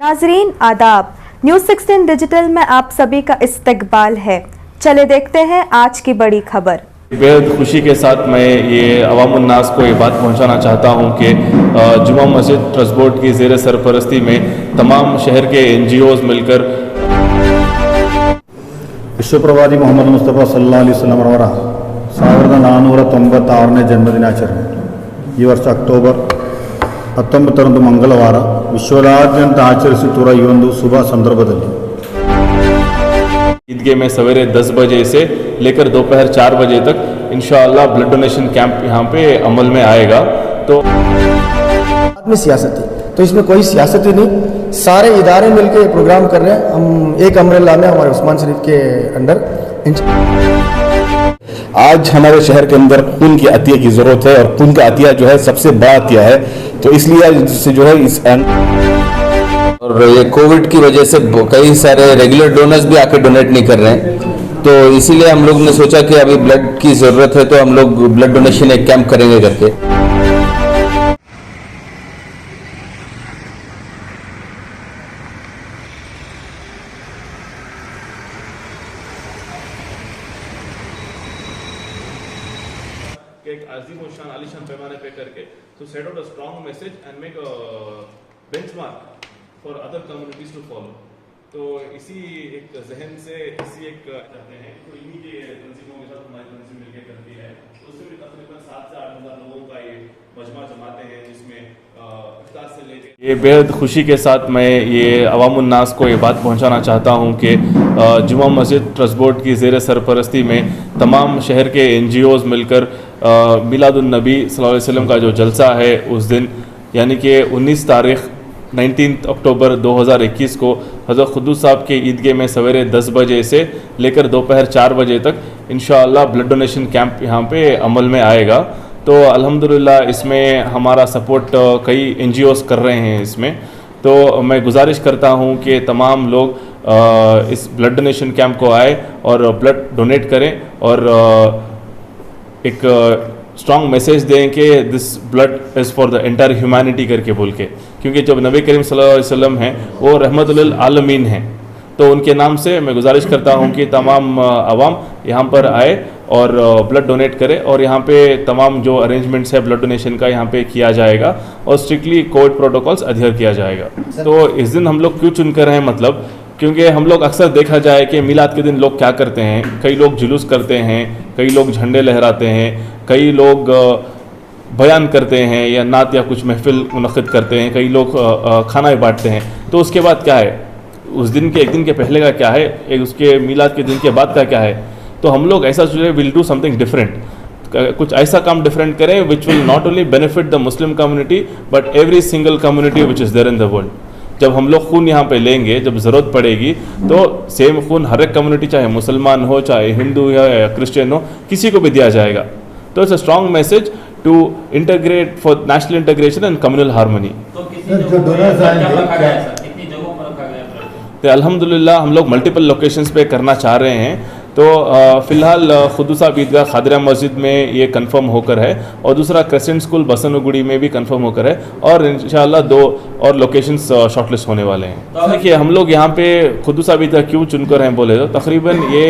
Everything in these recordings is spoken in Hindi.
नाजरीन आदाब, न्यूज़ 16 डिजिटल में आप सभी का इस्तकबाल है। चले देखते हैं आज की बड़ी खबर। बेहद खुशी के साथ मैं ये अवामुन्नास को ये बात पहुंचाना चाहता हूं कि जुमा मस्जिद ट्रस्ट बोर्ड की ज़ेर सरपरस्ती में तमाम शहर के NGOs मिलकर ವಿಶ್ವಪ್ರವಾದಿ ಮೊಹಮ್ಮದ್ ಮುಸ್ತಫಾ ಸಲ್ಲಲ್ಲಾಹು ಅಲೈಹಿ ವಸಲ್ಲಂ ಅವರ 1496ನೇ ಜನ್ಮದಿನಾಚರಣೆ ಈ ವರ್ಷ ಅಕ್ಟೋಬರ್ 19ರಂದು ಮಂಗಳವಾರ ವಿಶ್ವದಾದ್ಯಂತ ಆಚರಿಸುತ್ತಿರುವ ಈ ಒಂದು ಶುಭ ಸಂದರ್ಭದಲ್ಲಿ ईदगाह में सवेरे 10 बजे से लेकर दोपहर 4 बजे तक इंशाअल्लाह ब्लड डोनेशन कैंप यहाँ पे अमल में आएगा। तो में सियासत है, तो इसमें कोई सियासत ही नहीं, सारे इदारे मिलकर प्रोग्राम कर रहे हैं। हम एक अम्ब्रेला में हमारे उस्मान शरीफ के अंडर आज हमारे शहर के अंदर खून की अतिया की ज़रूरत है और खून का अतिया जो है सबसे बड़ा अतिया है, तो इसलिए जो है इस और ये कोविड की वजह से कई सारे रेगुलर डोनर्स भी आके डोनेट नहीं कर रहे हैं, तो इसीलिए हम लोग ने सोचा कि अभी ब्लड की ज़रूरत है तो हम लोग ब्लड डोनेशन एक कैंप करेंगे करके। एक अजीम और शान आलीशान पैमाने पे करके तो set out a strong message and make a benchmark for other communities to follow. तो इसी एक जहन से इसी एक चाहते हैं तो इन्हीं के तंजीमों के साथ हमारी तंजीम मिलकर करती है, तो उसमें भी तकरीबन 7 से 8 हज़ार लोगों का ये मजमा जमाते हैं, जिसमें इफ्तार से लेकर ये बेहद खुशी के साथ मैं ये अवामुन्नास को ये बात पहुंचाना चाहता हूं कि जुमा मस्जिद ट्रस्ट बोर्ड की ज़ेर सरपरस्ती में तमाम शहर के NGOs मिलकर मिलादुन्नबी सल्लल्लाहु अलैहि वसल्लम का जो जलसा है उस दिन यानी कि 19 तारीख 19 अक्टूबर 2021 को हज़रत खुद्दूस साहब के ईदगाह में सवेरे 10 बजे से लेकर दोपहर 4 बजे तक इंशाअल्लाह ब्लड डोनेशन कैंप यहाँ पे अमल में आएगा। तो अल्हम्दुलिल्लाह इसमें हमारा सपोर्ट कई NGOs कर रहे हैं इसमें, तो मैं गुजारिश करता हूँ कि तमाम लोग इस ब्लड डोनेशन कैंप को आए और ब्लड डोनेट करें और एक स्ट्रॉन्ग मैसेज दें कि this blood is for the entire humanity करके बोल के, क्योंकि जब नबी करीम सल्लल्लाहु अलैहि वसल्लम हैं वो रहमतुल आलमीन हैं, तो उनके नाम से मैं गुजारिश करता हूं कि तमाम आवाम यहाँ पर आए और ब्लड डोनेट करें और यहाँ पे तमाम जो अरेंजमेंट्स है ब्लड डोनेशन का यहाँ पे किया जाएगा और स्ट्रिक्टली कोविड प्रोटोकॉल्स अध्ययन किया जाएगा। तो इस दिन हम लोग क्यों चुनकर हैं, मतलब क्योंकि हम लोग अक्सर देखा जाए कि मिलाद के दिन लोग क्या करते हैं, कई लोग जुलूस करते हैं, कई लोग झंडे लहराते हैं, कई लोग बयान करते हैं या नात या कुछ महफिल मुनक़्क़िद करते हैं, कई लोग खाना बांटते हैं। तो उसके बाद क्या है, उस दिन के एक दिन के पहले का क्या है, एक उसके मिलाद के दिन के बाद का क्या है। तो हम लोग ऐसा सोच रहे विल डू समथिंग डिफरेंट, कुछ ऐसा काम डिफरेंट करें which will not only benefit the Muslim community but every single community which is there in the world. जब हम लोग खून यहाँ पे लेंगे, जब ज़रूरत पड़ेगी तो सेम खून हर एक कम्युनिटी, चाहे मुसलमान हो, चाहे हिंदू या क्रिश्चियन हो, किसी को भी दिया जाएगा। तो it's a strong message to integrate for national integration and communal harmony. तो अल्हम्दुलिल्लाह हम लोग मल्टीपल लोकेशंस पे करना चाह रहे हैं। तो फ़िलहाल खुद्दूस साहब ईदगाह खादिरा मस्जिद में ये कंफर्म होकर है और दूसरा क्रेसेंट स्कूल बसनुगुड़ी में भी कंफर्म होकर है और इंशाअल्लाह 2 और लोकेशंस शॉर्टलिस्ट होने वाले हैं। तो देखिए हम लोग यहाँ पे खुद्दूस साहब ईदगाह क्यों चुनकर हैं बोले तो तकरीबन ये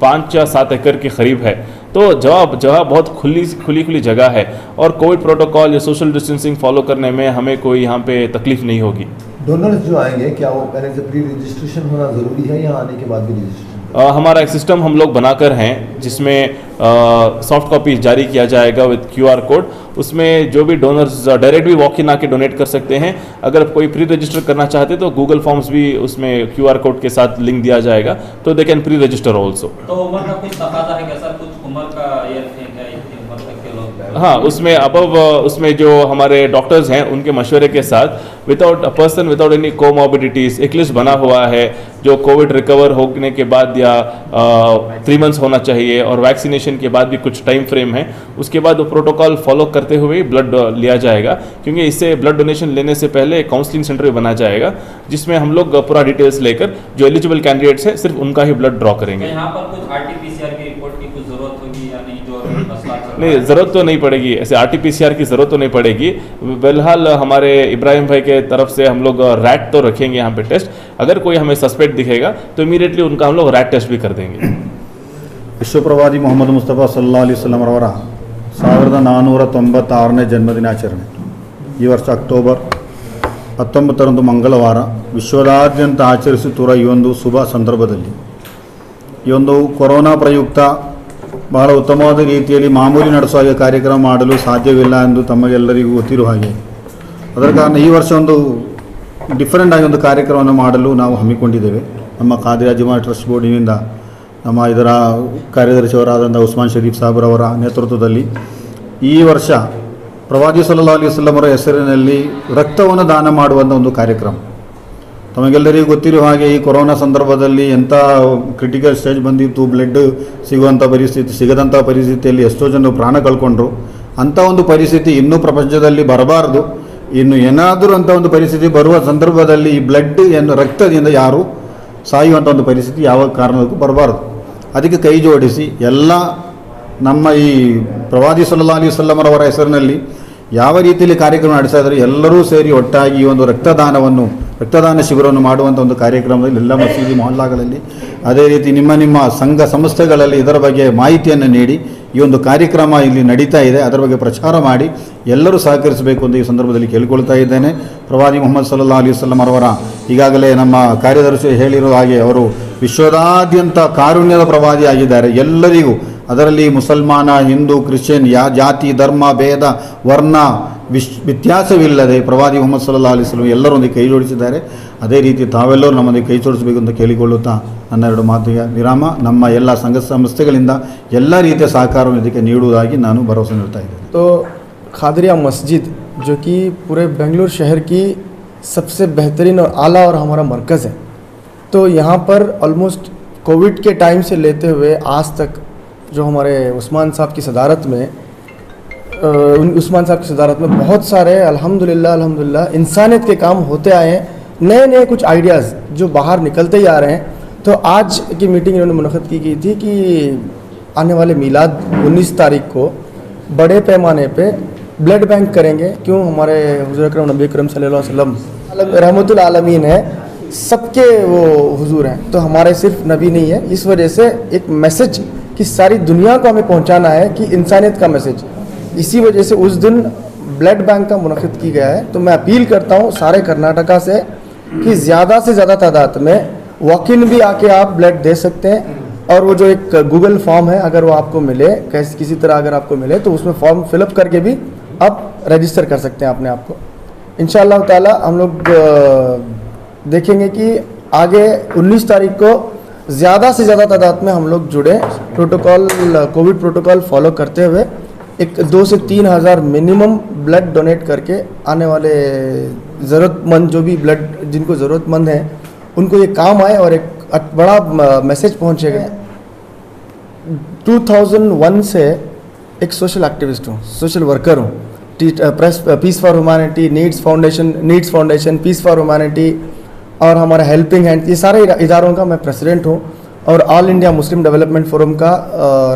5 या 7 एकड़ के करीब है, तो जगह बहुत खुली जगह है और कोविड प्रोटोकॉल या सोशल डिस्टेंसिंग फॉलो करने में हमें कोई यहाँ पे तकलीफ नहीं होगी। डोनर्स जो आएंगे क्या वो पहले से प्री रजिस्ट्रेशन होना ज़रूरी है या आने के बाद भी रजिस्ट्रेशन? हमारा एक सिस्टम हम लोग बनाकर हैं जिसमें सॉफ्ट कॉपी जारी किया जाएगा विद QR कोड, उसमें जो भी डोनर्स डायरेक्ट भी वॉक इन आके डोनेट कर सकते हैं। अगर कोई प्री रजिस्टर करना चाहते तो गूगल फॉर्म्स भी उसमें QR कोड के साथ लिंक दिया जाएगा, तो they can pre register also. तो उम्र का कुछ तकाजा है क्या सर, कुछ उम्र का ये उम्र तक के लोग? हाँ, उसमें अबव उसमें जो हमारे डॉक्टर्स हैं उनके मशवरे के साथ without a person without any comorbidities एक लिस्ट बना हुआ है जो कोविड रिकवर होने के बाद या 3 मंथ्स होना चाहिए और वैक्सीनेशन के बाद भी कुछ टाइम फ्रेम है, उसके बाद वो प्रोटोकॉल फॉलो करते हुए ब्लड लिया जाएगा। क्योंकि इससे ब्लड डोनेशन लेने से पहले काउंसलिंग सेंटर भी बना जाएगा जिसमें हम लोग पूरा डिटेल्स लेकर जो एलिजिबल कैंडिडेट्स हैं सिर्फ उनका ही ब्लड ड्रॉ करेंगे। यहाँ पर कुछ RT-PCR की रिपोर्ट की कुछ ज़रूरत होगी या नहीं, जो मसला नहीं, ज़रूरत तो नहीं पड़ेगी, ऐसे RT-PCR की ज़रूरत तो नहीं पड़ेगी। फिलहाल हमारे इब्राहिम भाई के तरफ से हम लोग रैट तो रखेंगे यहाँ पे टेस्ट, अगर कोई हमें सस्पेक्ट दिखेगा तो इमीडिएटली उनका हम लोग रैट टेस्ट भी कर देंगे। ವಿಶ್ವಪ್ರವಾದಿ ಮೊಹಮ್ಮದ್ ಮುಸ್ತಫಾ ಸಲ್ಲಲ್ಲಾಹು ಅಲೈಹಿ ವಸಲ್ಲಂ ರವರ 1496ನೇ ಜನ್ಮದಿನಾಚರಣೆ ಈ ವರ್ಷ ಅಕ್ಟೋಬರ್ 19ರಂದು ಮಂಗಳವಾರ ವಿಶ್ವದಾದ್ಯಂತ ಆಚರಿಸುತ್ತಿರುವ ಈ ಒಂದು ಶುಭ ಸಂದರ್ಭದಲ್ಲಿ ಈ ಒಂದು ಕೊರೋನಾ ಪ್ರಯುಕ್ತ ಬಹಳ ಉತ್ತಮವಾದ ರೀತಿಯಲ್ಲಿ ಮಾಮೂಲಿ ನಡೆಸುವ ಹಾಗೆ ಕಾರ್ಯಕ್ರಮ ಮಾಡಲು ಸಾಧ್ಯವಿಲ್ಲ ಎಂದು ತಮಗೆಲ್ಲರಿಗೂ ಗೊತ್ತಿರುವ ಹಾಗೆ, ಅದರ ಕಾರಣ ಈ ವರ್ಷ ಒಂದು ಡಿಫರೆಂಟ್ ಆಗಿ ಒಂದು ಕಾರ್ಯಕ್ರಮವನ್ನು ಮಾಡಲು ನಾವು ಹಮ್ಮಿಕೊಂಡಿದ್ದೇವೆ. ನಮ್ಮ ಖಾದಿರ್ ಅಜ್ಮಾನ್ ಟ್ರಸ್ಟ್ ಬೋರ್ಡಿನಿಂದ ನಮ್ಮ ಇದರ ಕಾರ್ಯದರ್ಶಿಯವರಾದಂಥ ಉಸ್ಮಾನ್ ಶರೀಫ್ ಸಾಬ್ರವರ ನೇತೃತ್ವದಲ್ಲಿ ಈ ವರ್ಷ ಪ್ರವಾದಿ ಸಲ್ಲಲ್ಲಾಹು ಅಲೈಹಿ ವಸಲ್ಲಂ ಅವರ ಹೆಸರಿನಲ್ಲಿ ರಕ್ತವನ್ನು ದಾನ ಮಾಡುವಂಥ ಒಂದು ಕಾರ್ಯಕ್ರಮ. ತಮಗೆಲ್ಲರಿಗೂ ಗೊತ್ತಿರುವ ಹಾಗೆ ಈ ಕೊರೋನಾ ಸಂದರ್ಭದಲ್ಲಿ ಎಂಥ ಕ್ರಿಟಿಕಲ್ ಸ್ಟೇಜ್ ಬಂದಿತ್ತು, ಬ್ಲಡ್ ಸಿಗುವಂಥ ಪರಿಸ್ಥಿತಿ, ಸಿಗದಂಥ ಪರಿಸ್ಥಿತಿಯಲ್ಲಿ ಎಷ್ಟೋ ಜನ ಪ್ರಾಣ ಕಳ್ಕೊಂಡ್ರು. ಅಂಥ ಒಂದು ಪರಿಸ್ಥಿತಿ ಇನ್ನೂ ಪ್ರಪಂಚದಲ್ಲಿ ಬರಬಾರ್ದು. ಇನ್ನು ಏನಾದರೂ ಅಂಥ ಒಂದು ಪರಿಸ್ಥಿತಿ ಬರುವ ಸಂದರ್ಭದಲ್ಲಿ ಈ ಬ್ಲಡ್ ರಕ್ತದಿಂದ ಯಾರು ಸಾಯುವಂಥ ಒಂದು ಪರಿಸ್ಥಿತಿ ಯಾವ ಕಾರಣಕ್ಕೂ ಬರಬಾರ್ದು. ಅದಕ್ಕೆ ಕೈ ಜೋಡಿಸಿ ಎಲ್ಲ ನಮ್ಮ ಈ ಪ್ರವಾದಿ ಸಲ್ಲಲ್ಲಾಹು ಅಲೈಹಿ ವಸಲ್ಲಂ ಅವರ ಹೆಸರಿನಲ್ಲಿ ಯಾವ ರೀತಿಯಲ್ಲಿ ಕಾರ್ಯಕ್ರಮ ನಡೆಸ್ತಾ ಇದ್ದಾರೆ, ಎಲ್ಲರೂ ಸೇರಿ ಒಟ್ಟಾಗಿ ಈ ಒಂದು ರಕ್ತದಾನ ಶಿಬಿರವನ್ನು ಮಾಡುವಂಥ ಒಂದು ಕಾರ್ಯಕ್ರಮದಲ್ಲಿ ಎಲ್ಲ ಮಸೀದಿ ಮೊಹಲ್ಲಾಗಳಲ್ಲಿ, ಅದೇ ರೀತಿ ನಿಮ್ಮ ಸಂಘ ಸಂಸ್ಥೆಗಳಲ್ಲಿ ಇದರ ಬಗ್ಗೆ ಮಾಹಿತಿಯನ್ನು ನೀಡಿ ಈ ಒಂದು ಕಾರ್ಯಕ್ರಮ ಇಲ್ಲಿ ನಡೀತಾ ಇದೆ, ಅದರ ಬಗ್ಗೆ ಪ್ರಚಾರ ಮಾಡಿ ಎಲ್ಲರೂ ಸಹಕರಿಸಬೇಕು ಅಂತ ಈ ಸಂದರ್ಭದಲ್ಲಿ ಕೇಳಿಕೊಳ್ತಾ ಇದ್ದೇನೆ. ಪ್ರವಾದಿ ಮೊಹಮ್ಮದ್ ಸಲ್ಲಲ್ಲಾಹು ಅಲೈಹಿ ವಸಲ್ಲಂ ಅವರ ಈಗಾಗಲೇ ನಮ್ಮ ಕಾರ್ಯದರ್ಶಿ ಹೇಳಿರುವ ಹಾಗೆ ಅವರು ವಿಶ್ವದಾದ್ಯಂತ ಕಾರುಣ್ಯದ ಪ್ರವಾದಿಯಾಗಿದ್ದಾರೆ. ಎಲ್ಲರಿಗೂ, ಅದರಲ್ಲಿ ಮುಸಲ್ಮಾನ, ಹಿಂದೂ, ಕ್ರಿಶ್ಚಿಯನ್, ಜಾತಿ, ಧರ್ಮ, ಭೇದ, ವರ್ಣ ವ್ಯತ್ಯಾಸವಿಲ್ಲದೆ ಪ್ರವಾದಿ ಮೊಹಮ್ಮದ್ ಸಲ್ಲಲ್ಲಾಹು ಅಲೈಹಿ ವಸಲ್ಲಂ ಎಲ್ಲರೊಂದಿಗೆ ಕೈ ಜೋಡಿಸಿದ್ದಾರೆ. ಅದೇ ರೀತಿ ತಾವೆಲ್ಲರೂ ನಮ್ಮೊಂದಿಗೆ ಕೈ ಜೋಡಿಸಬೇಕು ಅಂತ ಕೇಳಿಕೊಳ್ಳುತ್ತಾ ನನ್ನ ಎರಡು ಮಾತಿಗೆ ವಿರಾಮ. ನಮ್ಮ ಎಲ್ಲ ಸಂಘ ಸಂಸ್ಥೆಗಳಿಂದ ಎಲ್ಲ ರೀತಿಯ ಸಹಕಾರವನ್ನು ಇದಕ್ಕೆ ನೀಡುವುದಾಗಿ ನಾನು ಭರವಸೆ ನೀಡ್ತಾ ಇದ್ದೇನೆ. तो खादरिया मस्जिद जो कि पूरे बेंगलुरु शहर की सबसे बेहतरीन और आला और हमारा मरकज़ है, तो यहाँ पर ऑलमोस्ट कोविड के टाइम से लेते हुए आज तक जो हमारे उस्मान साहब की सदारत में बहुत सारे अल्हम्दुलिल्लाह इंसानियत के काम होते आए हैं. नए कुछ आइडियाज़ जो बाहर निकलते ही आ रहे हैं. तो आज की मीटिंग इन्होंने मुनक़्क़िद की गई थी कि आने वाले मीलाद 19 तारीख को बड़े पैमाने पे ब्लड बैंक करेंगे. क्यों, हमारे हुज़ूर अकरम नबी अकरम सल्लल्लाहु अलैहि वसल्लम रहमतुल आलमीन है, सबके वो हुजूर हैं, तो हमारे सिर्फ नबी नहीं है. इस वजह से एक मैसेज कि सारी दुनिया को हमें पहुंचाना है कि इंसानियत का मैसेज. इसी वजह से उस दिन ब्लड बैंक का मुनक़्क़िद किया गया है. तो मैं अपील करता हूं सारे कर्नाटका से कि ज़्यादा से ज़्यादा तादाद में वॉक इन भी आके आप ब्लड दे सकते हैं. और वो जो एक गूगल फॉर्म है, अगर वो आपको मिले किसी तरह अगर आपको मिले तो उसमें फॉर्म फिलअप करके भी आप रजिस्टर कर सकते हैं अपने आप को. इंशाअल्लाह ताला हम लोग देखेंगे कि आगे 19 तारीख को ज़्यादा से ज़्यादा तादाद में हम लोग जुड़े, कोविड प्रोटोकॉल फॉलो करते हुए एक 2 से 3 हज़ार मिनिमम ब्लड डोनेट करके आने वाले ज़रूरतमंद जो भी ब्लड जिनको ज़रूरतमंद है उनको ये काम आए और एक बड़ा मैसेज पहुँचेगा. 2001 से एक सोशल एक्टिविस्ट हूँ, सोशल वर्कर हूँ. Peace for humanity, needs foundation, peace for humanity और हमारा हेल्पिंग हैंड, ये सारे इदारों का मैं प्रेसिडेंट हूँ. और all India Muslim development forum का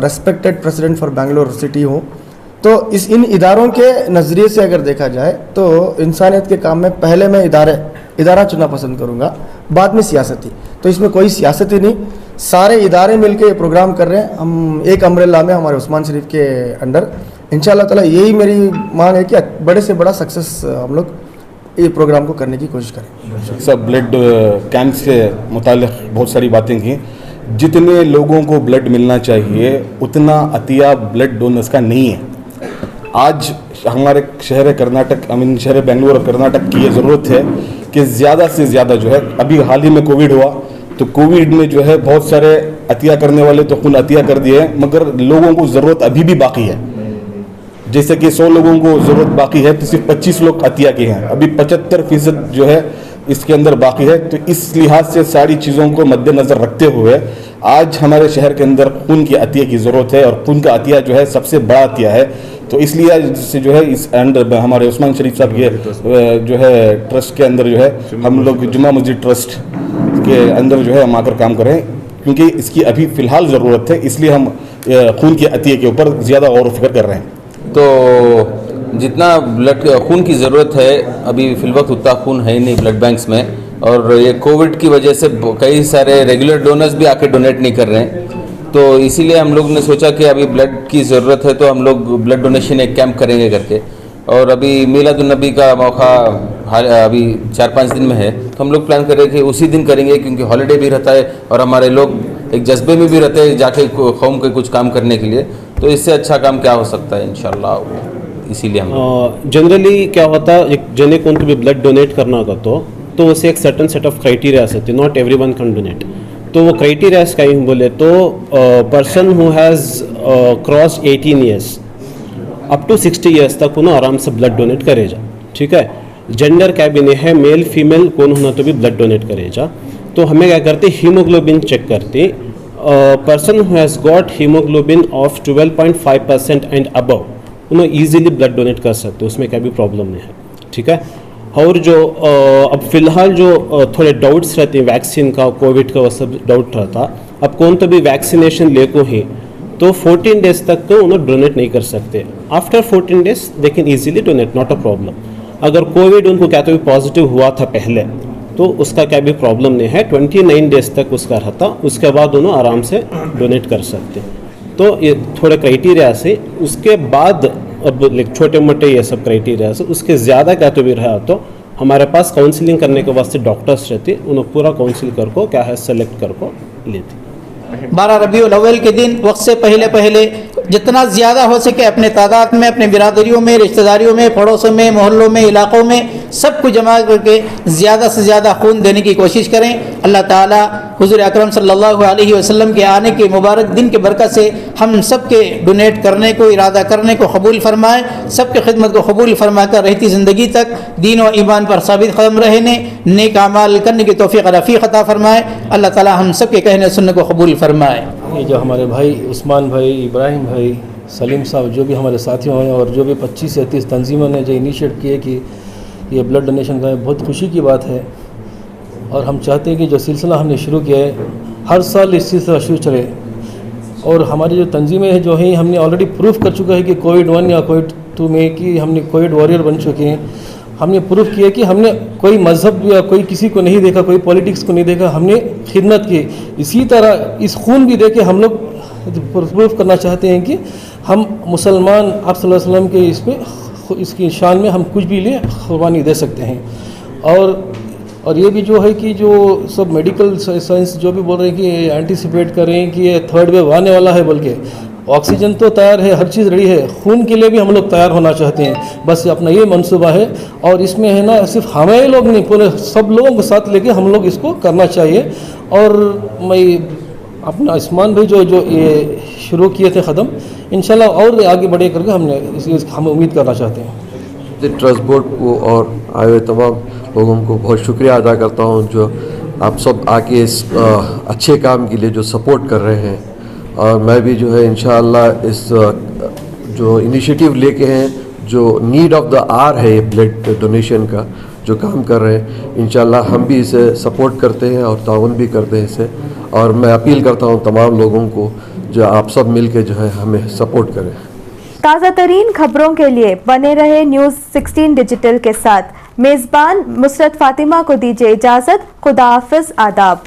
respected president for Bengaluru city हूँ. तो इन इदारों के नज़रिए से अगर देखा जाए तो इंसानियत के काम में पहले मैं इदारा चुनना पसंद करूँगा, बाद में सियासती. तो इसमें कोई सियासती नहीं, सारे इदारे मिलके ये प्रोग्राम कर रहे हैं. हम एक अम्ब्रेला में हमारे उस्मान शरीफ के अंडर इंशाअल्लाह ताला यही मेरी मांग है कि बड़े से बड़ा सक्सेस हम लोग ये प्रोग्राम को करने की कोशिश करें. सब ब्लड कैंप से मुताल्लिक़ बहुत सारी बातें की. जितने लोगों को ब्लड मिलना चाहिए उतना अतिया ब्लड डोनर्स का नहीं है. आज हमारे शहर कर्नाटक शहर बेंगलुरु और कर्नाटक की ये ज़रूरत है कि ज़्यादा से ज़्यादा जो है, अभी हाल ही में कोविड हुआ तो कोविड में जो है बहुत सारे अतिया करने वाले तो खून अतिया कर दिए, मगर लोगों को ज़रूरत अभी भी बाकी है. जैसे कि 100 लोगों को ज़रूरत बाकी है तो सिर्फ 25 लोग अतिया के हैं, अभी 75% जो है इसके अंदर बाकी है. तो इस लिहाज से सारी चीज़ों को मद्देनज़र रखते हुए आज हमारे शहर के अंदर खून की अतिया की ज़रूरत है और खून का अतिया जो है सबसे बड़ा अतिया है. तो इसलिए से जो है इस अंडर हमारे उस्मान शरीफ साहब के जो है ट्रस्ट के अंदर जो है हम लोग जुम्मा मस्जिद ट्रस्ट के अंदर जो है हम आकर काम करें. क्योंकि इसकी अभी फ़िलहाल ज़रूरत है, इसलिए हम खून की अतिया के ऊपर ज़्यादा गौर व फिक्र कर रहे हैं। तो जितना ब्लड खून की ज़रूरत है अभी फ़िलवक्त उतना खून है ही नहीं ब्लड बैंक्स में, और ये कोविड की वजह से कई सारे रेगुलर डोनर्स भी आके डोनेट नहीं कर रहे हैं। तो इसीलिए हम लोग ने सोचा कि अभी ब्लड की ज़रूरत है तो हम लोग ब्लड डोनेशन एक कैंप करेंगे करके। और अभी मिलादुन्नबी का मौका अभी 4-5 दिन में है, तो हम लोग प्लान कर रहे हैं कि उसी दिन करेंगे, क्योंकि हॉलीडे भी रहता है और हमारे लोग एक जज्बे में भी रहते हैं जाके कौम के कुछ काम करने के लिए। तो इससे अच्छा काम क्या हो सकता है इंशाल्लाह, इसीलिए हम जनरली क्या होता है, एक जने को भी ब्लड डोनेट करना होगा तो उसे एक सर्टन सेट ऑफ क्राइटेरिया होते हैं, नॉट एवरीवन कैन डोनेट। तो वो क्राइटेरिया कहीं बोले तो person who has crossed 18 years up to 60 years तक उन्हें आराम से ब्लड डोनेट करेगा, ठीक है। जेंडर क्या भी नहीं है, मेल फीमेल कौन होना तो भी ब्लड डोनेट करेगा। तो हमें क्या करते, हीमोग्लोबिन चेक करते, person who has got haemoglobin of 12.5% and above उन्हें ईजिली ब्लड डोनेट कर सकते, उसमें क्या भी प्रॉब्लम नहीं है, ठीक है। और जो अब फिलहाल जो थोड़े डाउट्स रहते हैं वैक्सीन का, कोविड का, वो सब डाउट रहता, अब कौन तो भी वैक्सीनेशन ले को ही तो 14 डेज तक तो उन्हें डोनेट नहीं कर सकते। After 14 days they can easily donate, not a problem. अगर कोविड उनको क्या तो भी पॉजिटिव हुआ था पहले तो उसका क्या भी प्रॉब्लम नहीं है, 29 डेज तक उसका रहता, उसके बाद उन्हें आराम से डोनेट कर सकते। तो ये थोड़े क्राइटेरिया से, उसके बाद अब छोटे मोटे ये सब क्राइटेरिया से उसके ज़्यादा क्या तो भी रहा तो हमारे पास काउंसलिंग करने के वास्ते डॉक्टर्स रहते, उन्हें पूरा काउंसिल कर को क्या है सेलेक्ट कर को लेते। 12 रबीउल अव्वल के दिन वक्त से पहले जितना ज़्यादा हो सके अपने तादाद में, अपने बिरादरियों में, रिश्तेदारियों में, पड़ोसों में, मोहल्लों में, इलाक़ों में सबको जमा करके ज़्यादा से ज़्यादा खून देने की कोशिश करें। अल्लाह ताला हुज़ूर अकरम सल्लल्लाहु अलैहि वसल्लम के आने के मुबारक दिन के बरकत से हम सब के डोनेट करने को, इरादा करने को कबूल फरमाए, सब की खिदमत को कबूल फरमा कर रहती ज़िंदगी तक दीन और ईमान पर साबित कदम रहने, नेक अमाल करने की तौफीक रफ़ीक अता फरमाए। अल्लाह ताला हम सब के कहने सुनने को कबूल फरमाए। ये जो हमारे भाई उस्मान भाई, इब्राहिम भाई, सलीम साहब, जो भी हमारे साथियों हैं और जो भी 25 से 30 तंजीमों ने जो इनिशिएट किए कि ये ब्लड डोनेशन का बहुत खुशी की बात है। और हम चाहते हैं कि जो सिलसिला हमने शुरू किया है हर साल इस सिलसिला शुरू चले। और हमारी जो तंजीमें हैं जो हैं, हमने ऑलरेडी प्रूफ कर चुका है कि कोविड 1 या कोविड 2 में कि हमने कोविड वॉरियर बन चुके हैं। हमने प्रूफ किया कि हमने कोई मज़हब या कोई किसी को नहीं देखा, कोई पॉलिटिक्स को नहीं देखा, हमने खिदमत की। इसी तरह इस खून भी देके हम लोग प्रूफ करना चाहते हैं कि हम मुसलमान आप सल्लल्लाहु अलैहि वसल्लम के इसमें इसकी शान में हम कुछ भी लिए कुर्बानी दे सकते हैं। और ये भी जो है कि जो सब मेडिकल साइंस जो भी बोल रहे हैं कि एंटीसिपेट करें कि ये थर्ड वेव आने वाला है, बल्कि ऑक्सीजन तो तैयार है, हर चीज़ रेडी है, खून के लिए भी हम लोग तैयार होना चाहते हैं। बस अपना ये मंसूबा है और इसमें है ना सिर्फ हमारे लोग नहीं, पूरे सब लोगों के साथ लेके हम लोग इसको करना चाहिए। और मैं अपना उस्मान भाई जो ये शुरू किए थे ख़दम, इंशाल्लाह और आगे बढ़े करके हम उम्मीद करना चाहते हैं। ट्रस्ट बोर्ड को और आए हुए तमाम लोगों को बहुत शुक्रिया अदा करता हूँ जो आप सब आके इस अच्छे काम के लिए जो सपोर्ट कर रहे हैं। और मैं भी जो है इंशाअल्लाह इस जो इनिशिएटिव लेके हैं, जो नीड ऑफ द आवर है, ये ब्लड डोनेशन का जो काम कर रहे हैं, इंशाअल्लाह हम भी इसे सपोर्ट करते हैं और ताउन भी करते हैं इसे। और मैं अपील करता हूँ तमाम लोगों को जो आप सब मिल के जो है हमें सपोर्ट करें। ताज़ा तरीन खबरों के लिए बने रहे न्यूज़ 16 डिजिटल के साथ। मेज़बान मुसरत फातिमा को दीजिए इजाज़त। खुदा हाफिज़, आदाब।